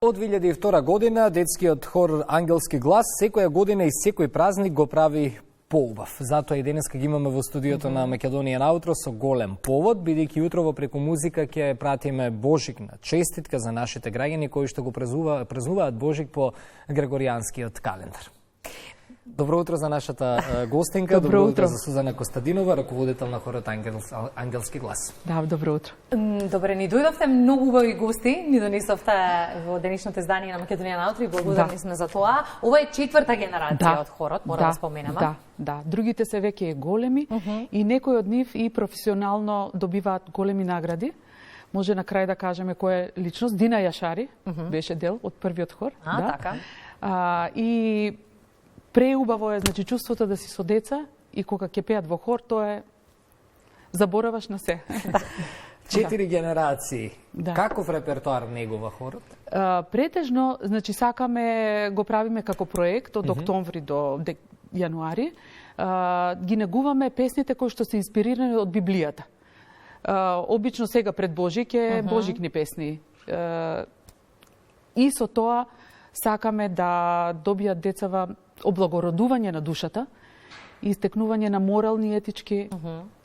Од 2002 година детскиот хор Ангелски глас секоја година и секој празник го прави поубав. Затоа и денеска ги имаме во студиото на Македонија Наутро со голем повод, бидејќи утрово преку музика ќе пратиме Божикна честитка за нашите граѓани кои што го празнуваат Божик по григоријанскиот календар. Добро утро за нашата гостинка, добро утро за Сузана Костадинова, раководител на хорот Ангелски глас. Да, добро утро. Добре, ни дојдовте многу убави гости, ни донесовте во денешното издание на Македонија Наутро и благодарни сме за тоа. Ова е четврта генерација од хорот, мора да споменеме. Да, другите се веќе големи и некои од нив и професионално добиваат големи награди. Може на крај да кажеме кој е личност. Дина Јашари беше дел од првиот хор. Така. И преубаво е, значи, чувството да си со деца и кога ќе пеат во хор, тоа е забораваш на се. 4 генерации. Каков репертоар негова хорот? Претежно, значи, сакаме, го правиме како проект од октомври до јануари. Ги негуваме песните кои што се инспирирани од Библијата. Обично сега пред Божик е Божикни песни. И со тоа сакаме да добијат децава облагородување на душата и истекнување на морални и етички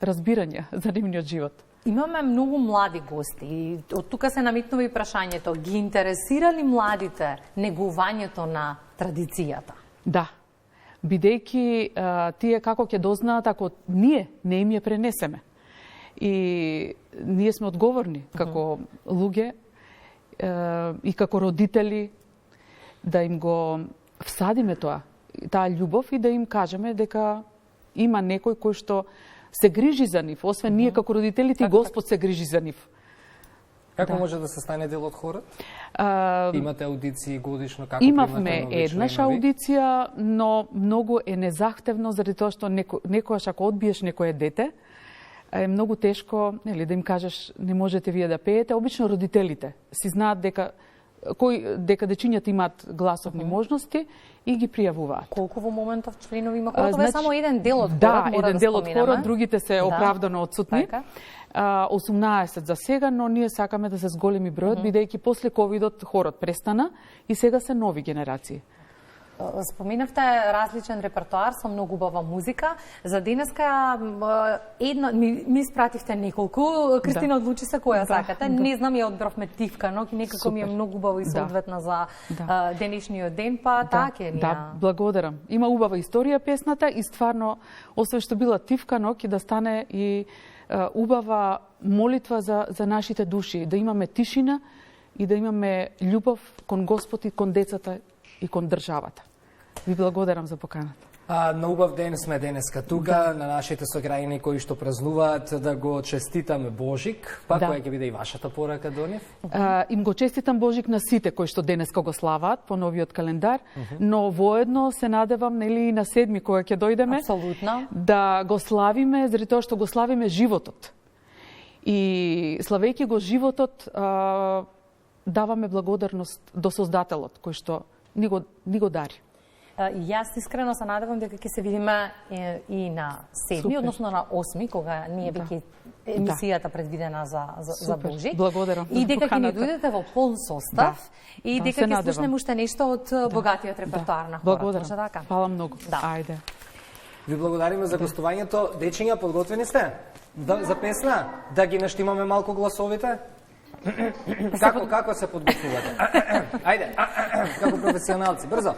разбирања за нивниот живот. Имаме многу млади гости. Од тука се наметнува и прашањето, ги интересира ли младите негувањето на традицијата? Да. Бидејќи тие како ќе дознаат ако ние не им ја пренесеме. И ние сме одговорни како луѓе и како родители да им го всадиме таа љубов и да им кажеме дека има некој кој што се грижи за нив, освен ние како родителите и Господ се грижи за нив. Како може да се стане дел од хорот? Имате аудиции годишно? Како имавме еднаш аудиција, но многу е незахтевно заради тоа што некојаш ако одбиеш некое дете, е многу тешко, нели, да им кажеш не можете вие да пеете. Обично родителите си знаат дека дечињата имаат гласовни можности и ги пријавуваат. Колку во моментов членови има хорот? Значи, само еден дел од хорот, да, еден дел од хорот, другите се оправдано одсутни. 18 за сега, но ние сакаме да се зголеми бројот, бидејќи после ковидот хорот престана и сега се нови генерации. Споменавте различен репертоар со многу убава музика. За денеска ми испративте неколку. Кристина, одлучи се која сакате. Не знам, ја одбравме Тивка, но некако ми е многу убава и соодветна за денешниот ден, па така е. Да, благодарам. Има убава историја песната и стварно, освен што била Тивка, но ќе да стане и убава молитва за нашите души, да имаме тишина и да имаме љубов кон Господ и кон децата и кон државата. Ви благодарам за поканата. На убав ден сме денеска тука, на нашите сограѓани кои што празнуваат, да го честитаме Божик. Па која ќе биде и вашата порака до нив? Им го честитам Божик на сите кои што денеска го славаат по новиот календар, но воедно се надевам, нели, и на 7 кога ќе дојдеме, апсолутно, да го славиме заради тоа што го славиме животот. И славејќи го животот, даваме благодарност до Создателот кој што ни го дари. Јас искрено се надевам дека ќе се видиме и на 7, односно на 8, кога ние веќе емисијата предвидена за Божик. Благодарам. И дека ќе ни дојдете во полн состав и дека ќе слушнеме уште нешто од богатиот репертоар на хорот. Благодарам. Фала многу. Ајде. Ви благодариме за гостувањето. Дечиња, подготвени сте? За песна? Да ги наштимаме малку гласовите? Како се подготвувате? Ајде, како професионалци, брзо.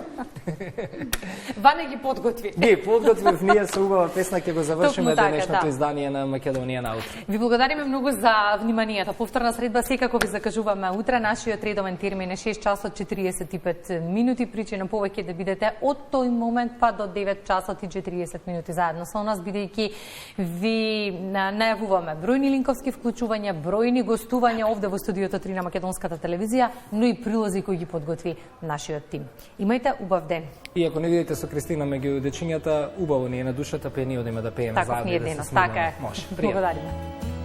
Ване ги подготви. Ги подготвив, ние со убава песна ќе го завршиме денешното издание на Македонија Наутро. Ви благодариме многу за вниманието. Повторна средба секако ви закажуваме утре. Нашиот редовен термин е 6 часот 45 минути. Причина повеќе да бидете од тој момент па до 9 часот и 40 минути заедно со нас, бидејќи ви најавуваме бројни линковски вклучувања, бројни гостувања овде во студиото 3 на Македонската телевизија, но и прилози кои ги подготви нашиот тим. Имајте убав ден. И ако не видите со Кристина меѓу дечињата, убаво ни е на душата, па ние одиме да пееме заедно. Таков ни е денес, така е. Може. Благодариме.